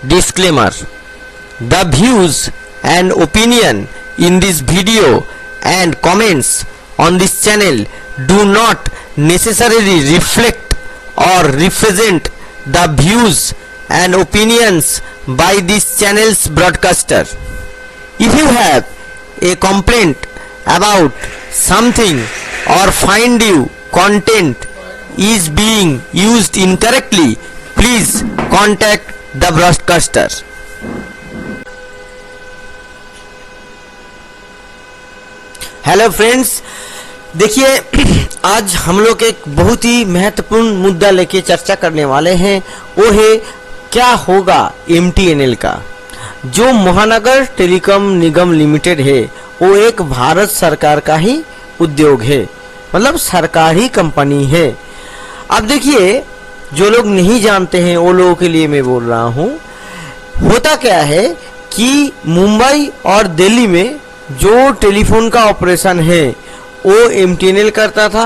Disclaimer: the views and opinion in this video and comments on this channel do not necessarily reflect or represent the views and opinions by this channel's broadcaster. If you have a complaint about something or find you content is being used incorrectly, please contact the broadcaster. Hello friends, देखिए आज हम लोग एक बहुत ही महत्वपूर्ण मुद्दा लेके चर्चा करने वाले हैं। वो है क्या होगा MTNL का। जो महानगर टेलीकॉम निगम लिमिटेड है वो एक भारत सरकार का ही उद्योग है, मतलब सरकारी कंपनी है। अब देखिए, जो लोग नहीं जानते हैं वो लोगों के लिए मैं बोल रहा हूँ। होता क्या है कि मुंबई और दिल्ली में जो टेलीफोन का ऑपरेशन है वो MTNL करता था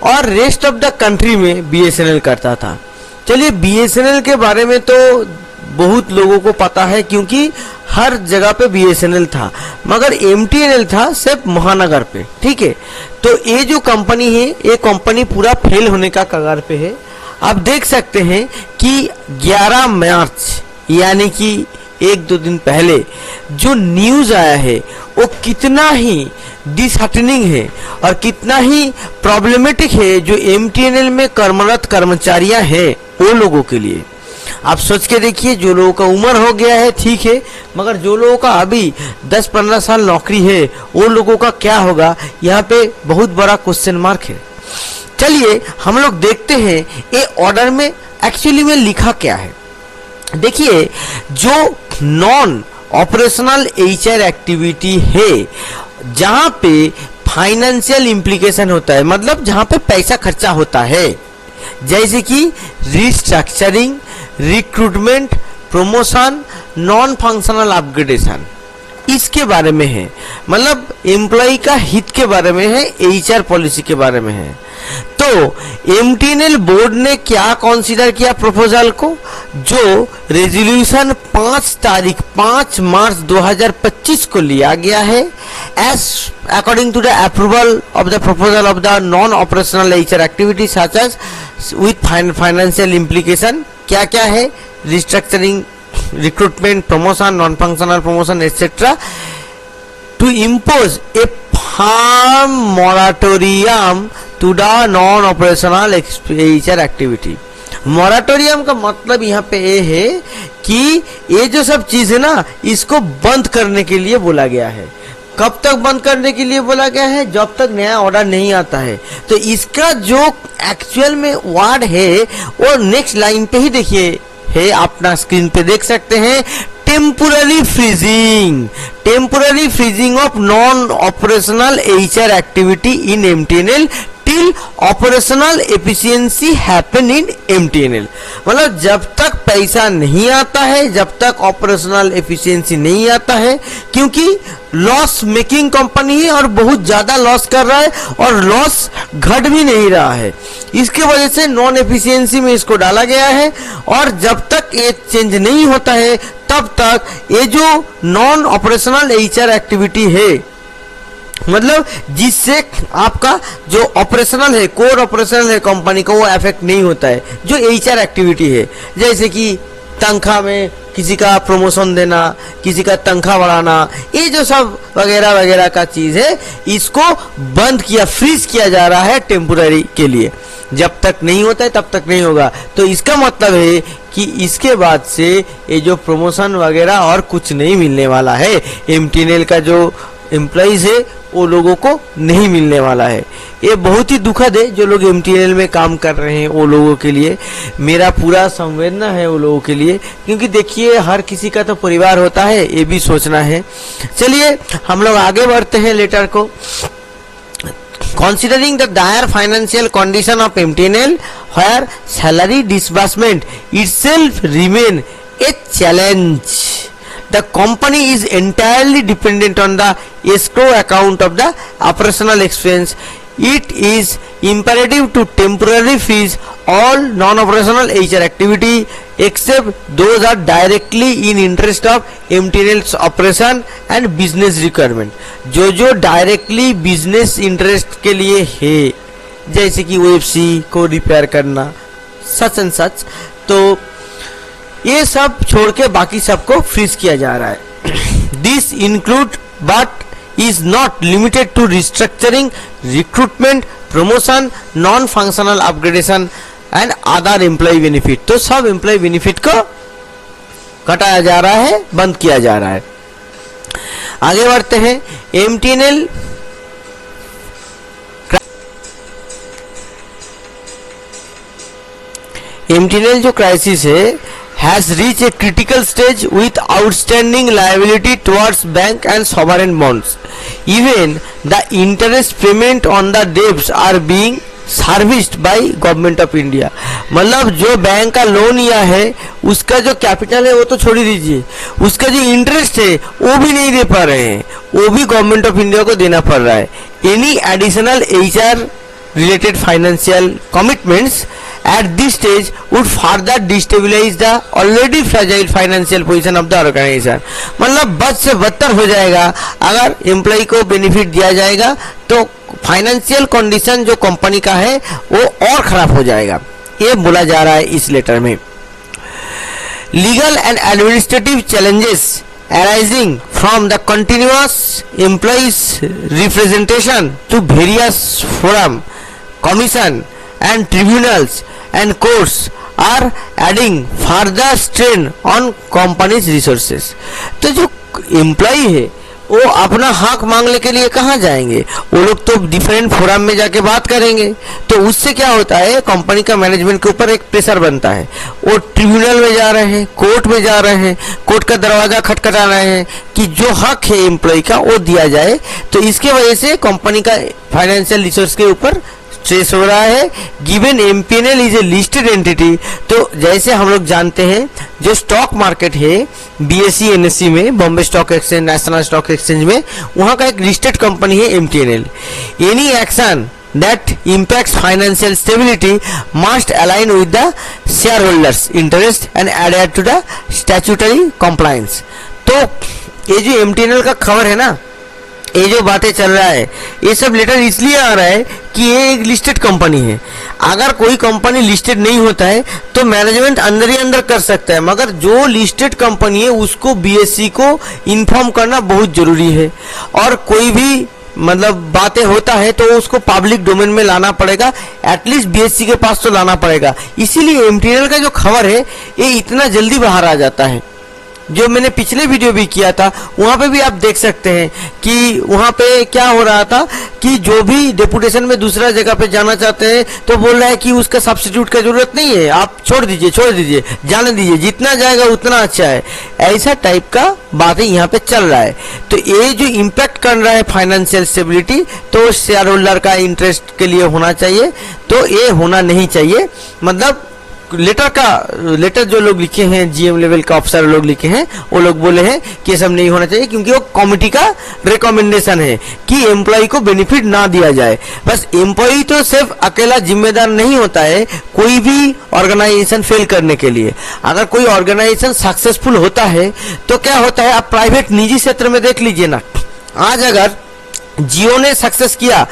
और रेस्ट ऑफ द कंट्री में BSNL करता था। चलिए, BSNL के बारे में तो बहुत लोगों को पता है क्योंकि हर जगह पे BSNL था, मगर MTNL था सिर्फ महानगर पे। ठीक है, तो ये जो कंपनी है ये कंपनी पूरा फेल होने का कगार पे है। आप देख सकते हैं कि 11 मार्च यानी कि एक दो दिन पहले जो न्यूज आया है वो कितना ही डिसहार्टनिंग है और कितना ही प्रॉब्लमेटिक है जो MTNL में कर्मरत कर्मचारियां हैं वो लोगों के लिए। आप सोच के देखिए, जो लोगों का उम्र हो गया है ठीक है, मगर जो लोगों का अभी 10-15 साल नौकरी है वो लोगों का क्या होगा, यहाँ पे बहुत बड़ा क्वेश्चन मार्क है। चलिए हम लोग देखते हैं ये ऑर्डर में एक्चुअली में लिखा क्या है। देखिए, जो नॉन ऑपरेशनल HR एक्टिविटी है जहां पे फाइनेंशियल इम्प्लीकेशन होता है, मतलब जहां पे पैसा खर्चा होता है, जैसे कि restructuring, recruitment, promotion, non functional upgradation, इसके बारे में है। मतलब एम्प्लॉय का हित के बारे में है, HR पॉलिसी के बारे में है। तो MTNL बोर्ड ने क्या कंसीडर किया प्रपोजल को, जो रेजोल्यूशन 5 मार्च 2025 को लिया गया है। As according to the approval of the proposal of the non operational HR activity such as with financial implication, क्या क्या है, restructuring, recruitment, promotion, non-functional promotion, etc. to impose a firm moratorium to the non-operational HR activity. Moratorium का मतलब यहाँ पे ये है कि ये जो सब चीज है ना, इसको बंद करने के लिए बोला गया है। कब तक बंद करने के लिए बोला गया है? जब तक नया ऑर्डर नहीं आता है। तो इसका जो एक्चुअल में वर्ड है वो नेक्स्ट लाइन पे ही देखिए है, अपना स्क्रीन पे देख सकते हैं। Temporary freezing of non operational HR activity in MTNL till operational efficiency happen in MTNL। मतलब जब तक पैसा नहीं आता है, जब तक ऑपरेशनल एफिशिएंसी नहीं आता है, क्योंकि लॉस मेकिंग कंपनी है और बहुत ज्यादा लॉस कर रहा है और लॉस घट भी नहीं रहा है, इसके वजह से नॉन एफिशिएंसी में इसको डाला गया है। और जब तक ये चेंज नहीं होता है तब तक ये जो नॉन ऑपरेशनल HR एक्टिविटी है, मतलब जिससे आपका जो ऑपरेशनल है, कोर ऑपरेशनल है कंपनी का, वो इफेक्ट नहीं होता है। जो HR एक्टिविटी है, जैसे कि तनख्वाह में किसी का प्रमोशन देना, किसी का तनख्वाह बढ़ाना, ये जो सब वगैरह वगैरह का चीज है, इसको बंद किया, फ्रीज किया जा रहा है टेम्पोररी के लिए। जब तक नहीं होता है तब तक नहीं होगा। तो इसका मतलब है कि इसके बाद से ये जो प्रमोशन वगैरह और कुछ नहीं मिलने वाला है। MTNL का जो एम्प्लॉइज है वो लोगों को नहीं मिलने वाला है। ये बहुत ही दुखद है जो लोग MTNL में काम कर रहे हैं वो लोगों के लिए। मेरा पूरा संवेदना है वो लोगों के लिए, क्योंकि देखिए हर किसी का तो परिवार होता है, ये भी सोचना है। चलिए हम लोग आगे बढ़ते हैं लेटर को। Considering the dire financial condition of MTNL, where salary disbursement itself remain a challenge, the company is entirely dependent on the escrow account of the operational expense. It is imperative to temporarily freeze all non-operational HR activity except those are directly in interest of MTNL's operation and business requirement। जो जो directly business interest के लिए है, जैसे कि OFC को repair करना, such and such, तो ये सब छोड़ के बाकी सबको फ्रीज किया जा रहा है। This include but is not limited to restructuring, recruitment, promotion, non-functional upgradation and other employee benefit। तो सब employee benefit को कटाया जा रहा है, बंद किया जा रहा है। आगे बढ़ते हैं। MTNL जो क्राइसिस है has reached a critical stage with outstanding liability towards bank and sovereign bonds। Even the interest payment on the debts are being serviced by government of India. मतलब जो बैंक का लोन लिया है उसका जो capital है वो तो छोड़ ही दीजिए, उसका जो इंटरेस्ट है वो भी नहीं दे पा रहे हैं, वो भी गवर्नमेंट ऑफ इंडिया को देना पड़ रहा है। Any additional HR related financial commitments at this stage would further destabilize the already fragile financial position of the organization। मतलब बद से बदतर हो जाएगा। अगर एम्प्लॉय को बेनिफिट दिया जाएगा तो फाइनेंशियल कंडीशन जो कंपनी का है वो और खराब हो जाएगा, ये बोला जा रहा है इस लेटर में। Legal and administrative challenges arising from the continuous employees representation to various forum, commission and tribunals and courts are adding further strain on company's resources। तो जो एम्प्लॉय है वो अपना हक मांगने के लिए कहाँ जाएंगे, वो लोग तो डिफरेंट फोरम में जाके बात करेंगे। तो उससे क्या होता है, कंपनी का मैनेजमेंट के ऊपर एक प्रेशर बनता है, वो ट्रिब्यूनल में जा रहे हैं, कोर्ट में जा रहे हैं, कोर्ट का दरवाजा खटखटा रहे हैं कि जो हक है एम्प्लॉय का वो दिया जाए। तो इसके वजह से कंपनी का फाइनेंशियल रिसोर्स के ऊपर स्ट्रेस हो रहा है। Given MTNL is a listed entity, तो जैसे हम लोग जानते हैं जो स्टॉक मार्केट है BSE NSE में, Bombay stock exchange, national stock exchange में, वहां का एक लिस्टेड कंपनी है MTNL। Any action that impacts financial stability must align with the shareholders interest and adhere to the statutory compliance। तो ये जो MTNL का खबर है ना, ये जो बातें चल रहा है, ये सब लेटर इसलिए आ रहा है कि ये एक लिस्टेड कंपनी है। अगर कोई कंपनी लिस्टेड नहीं होता है तो मैनेजमेंट अंदर ही अंदर कर सकता है, मगर जो लिस्टेड कंपनी है उसको BSE को इन्फॉर्म करना बहुत जरूरी है। और कोई भी मतलब बातें होता है तो उसको पब्लिक डोमेन में लाना पड़ेगा, एटलीस्ट BSE के पास तो लाना पड़ेगा। इसीलिए MTNL का जो खबर है ये इतना जल्दी बाहर आ जाता है। जो मैंने पिछले वीडियो भी किया था वहां पे भी आप देख सकते हैं कि वहां पे क्या हो रहा था कि जो भी डेपुटेशन में दूसरा जगह पे जाना चाहते हैं तो बोल रहा है कि उसका सब्स्टिट्यूट का जरूरत नहीं है, आप छोड़ दीजिए, जाने दीजिए, जितना जाएगा उतना अच्छा है। ऐसा टाइप का बातें यहाँ पे चल रहा है। तो ये जो इम्पैक्ट कर रहा है फाइनेंशियल स्टेबिलिटी, तो शेयर होल्डर का इंटरेस्ट के लिए होना चाहिए, तो ये होना नहीं चाहिए। मतलब लेटर जो लोग लिखे हैं, GM लेवल का ऑफिसर लोग लिखे हैं, वो लोग बोले हैं कि ये सब नहीं होना चाहिए, क्योंकि वो कमिटी का रिकमेंडेशन है कि एम्प्लॉय को बेनिफिट ना दिया जाए। बस एम्प्लॉय तो सिर्फ अकेला जिम्मेदार नहीं होता है कोई भी ऑर्गेनाइजेशन फेल करने के लिए। अगर कोई ऑर्गेनाइजेशन सक्सेसफुल होता है तो क्या होता है, आप प्राइवेट निजी क्षेत्र में देख लीजिए ना। आज अगर जियो ने सक्सेस किया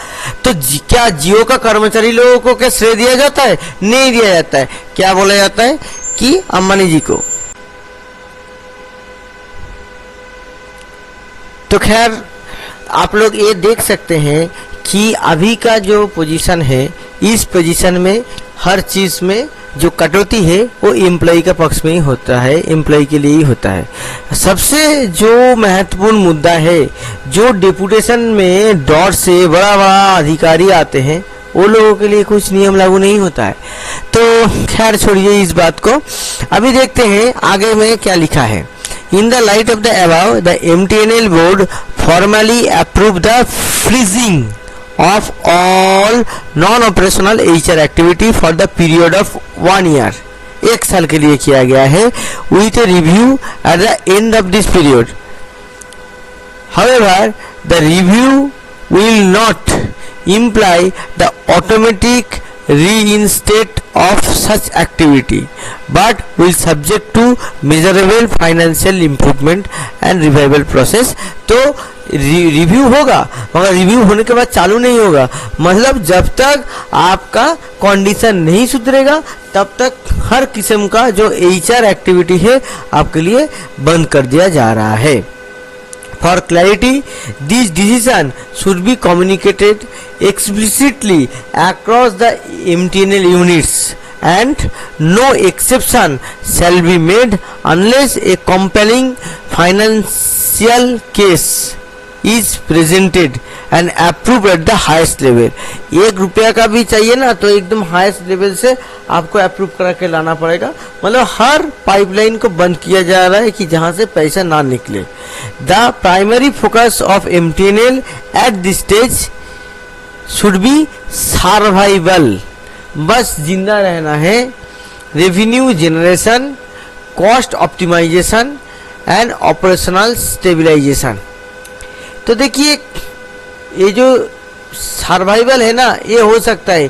तो क्या जियो का कर्मचारी लोगों को क्या श्रेय दिया जाता है? नहीं दिया जाता है। क्या बोला जाता है कि अंबानी जी को। तो खैर आप लोग ये देख सकते हैं कि अभी का जो पोजीशन है, इस पोजीशन में हर चीज में जो कटौती है वो एम्प्लॉय का पक्ष में ही होता है, एम्प्लॉय के लिए ही होता है। सबसे जो महत्वपूर्ण मुद्दा है, जो डेपुटेशन में डॉट से बड़ा बड़ा अधिकारी आते हैं वो लोगों के लिए कुछ नियम लागू नहीं होता है। तो खैर छोड़िए इस बात को, अभी देखते हैं आगे में क्या लिखा है। In the light of the above, the MTNL board formally approved the freezing of all non-operational HR activity for the period of 1 year। 1 साल के लिए किया गया है, with a review at the end of this period। However, the review will not imply the automatic reinstate of such activity। but will subject to measurable financial improvement and revival process। तो review होगा, मगर review होने के बाद चालू नहीं होगा। मतलब जब तक आपका कंडीशन नहीं सुधरेगा तब तक हर किस्म का जो HR एक्टिविटी है आपके लिए बंद कर दिया जा रहा है। For clarity, this decision should be communicated explicitly across the MTNL units and no exception shall be made unless a compelling financial case is presented and approved at the highest level। 1 रुपया का भी चाहिए ना तो एकदम highest level से आपको approve करा के लाना पड़ेगा। मतलब हर पाइपलाइन को बंद किया जा रहा है कि जहां से पैसा ना निकले। The primary focus of MTNL at this stage should be survival. बस जिंदा रहना है। Revenue generation, cost optimisation and operational stabilisation. तो देखिए ये जो सर्वाइवल है ना, ये हो सकता है।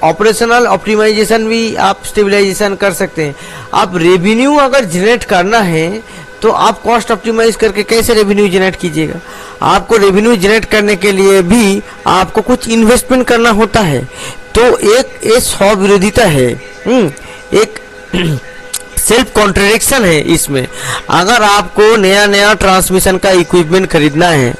ऑपरेशनल ऑप्टिमाइजेशन भी आप स्टेबलाइजेशन कर सकते हैं। आप रेवेन्यू अगर जनरेट करना है तो आप कॉस्ट ऑप्टिमाइज करके कैसे रेवेन्यू जनरेट कीजिएगा। आपको रेवेन्यू जनरेट करने के लिए भी आपको कुछ इन्वेस्टमेंट करना होता है। तो एक स्व विरोधिता है, एक सेल्फ कॉन्ट्रडिक्शन है इसमें। अगर आपको नया नया ट्रांसमिशन का इक्विपमेंट खरीदना है,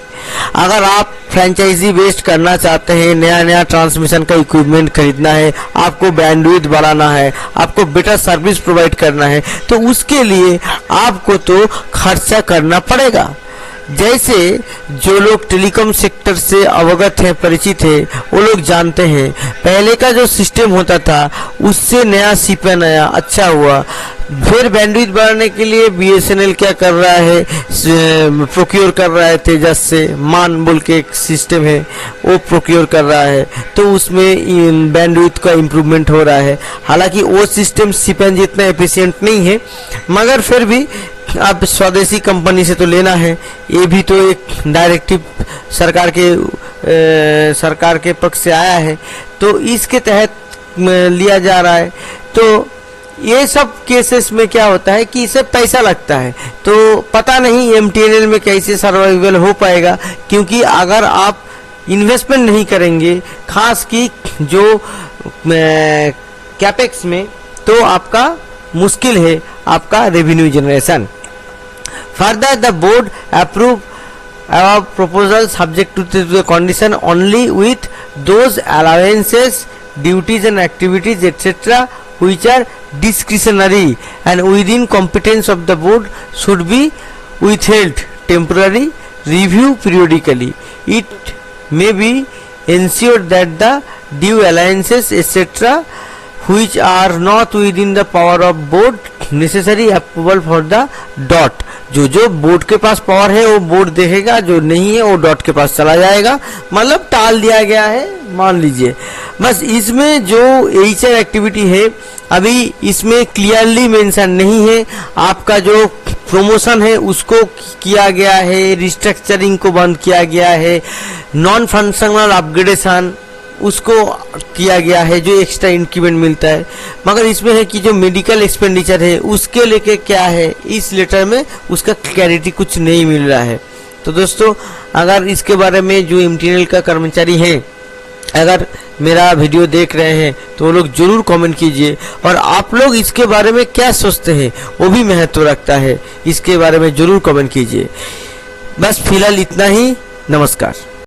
अगर आप फ्रेंचाइजी बेस्ड करना चाहते हैं, नया नया ट्रांसमिशन का इक्विपमेंट खरीदना है, आपको बैंडविड्थ बढ़ाना है, आपको बेटर सर्विस प्रोवाइड करना है, तो उसके लिए आपको तो खर्चा करना पड़ेगा। जैसे जो लोग टेलीकॉम सेक्टर से अवगत हैं, परिचित हैं, वो लोग जानते हैं पहले का जो सिस्टम होता था उससे नया सीपन आया, अच्छा हुआ। फिर बैंडविड्थ बढ़ाने के लिए BSNL क्या कर रहा है, प्रोक्योर कर रहा है तेजस से, मान बोल के एक सिस्टम है वो प्रोक्योर कर रहा है, तो उसमें बैंडविड्थ का इम्प्रूवमेंट हो रहा है। हालांकि वो सिस्टम सीपन जितना एफिशिएंट नहीं है, मगर फिर भी आप स्वदेशी कंपनी से तो लेना है। ये भी तो एक डायरेक्टिव सरकार के पक्ष से आया है, तो इसके तहत लिया जा रहा है। तो ये सब केसेस में क्या होता है कि इसे पैसा लगता है, तो पता नहीं MTNL में कैसे सर्वाइवल हो पाएगा। क्योंकि अगर आप इन्वेस्टमेंट नहीं करेंगे, खास की जो कैपेक्स में, तो आपका मुश्किल है आपका revenue generation. Further, the board approve our proposal subject to the condition only with those allowances, duties and activities etc. which are discretionary and within competence of the board should be withheld temporary, review periodically. It may be ensured that the due allowances etc. which are not within the power of board necessary approval for the dot। जो board के पास power है वो board देखेगा, जो नहीं है वो dot के पास चला जाएगा। मतलब टाल दिया गया है, मान लीजिए। बस इसमें जो HR एक्टिविटी है अभी इसमें क्लियरली मेंशन नहीं है। आपका जो प्रमोशन है उसको किया गया है, रिस्ट्रक्चरिंग को बंद किया गया है, नॉन फंक्शनल अपग्रेडेशन उसको किया गया है, जो एक्स्ट्रा इंक्रीमेंट मिलता है। मगर इसमें है कि जो मेडिकल एक्सपेंडिचर है उसके लेके क्या है, इस लेटर में उसका क्लैरिटी कुछ नहीं मिल रहा है। तो दोस्तों अगर इसके बारे में जो MTNL का कर्मचारी हैं अगर मेरा वीडियो देख रहे हैं तो वो लोग जरूर कमेंट कीजिए, और आप लोग इसके बारे में क्या सोचते हैं वो भी महत्व रखता है, इसके बारे में जरूर कमेंट कीजिए। बस फिलहाल इतना ही, नमस्कार।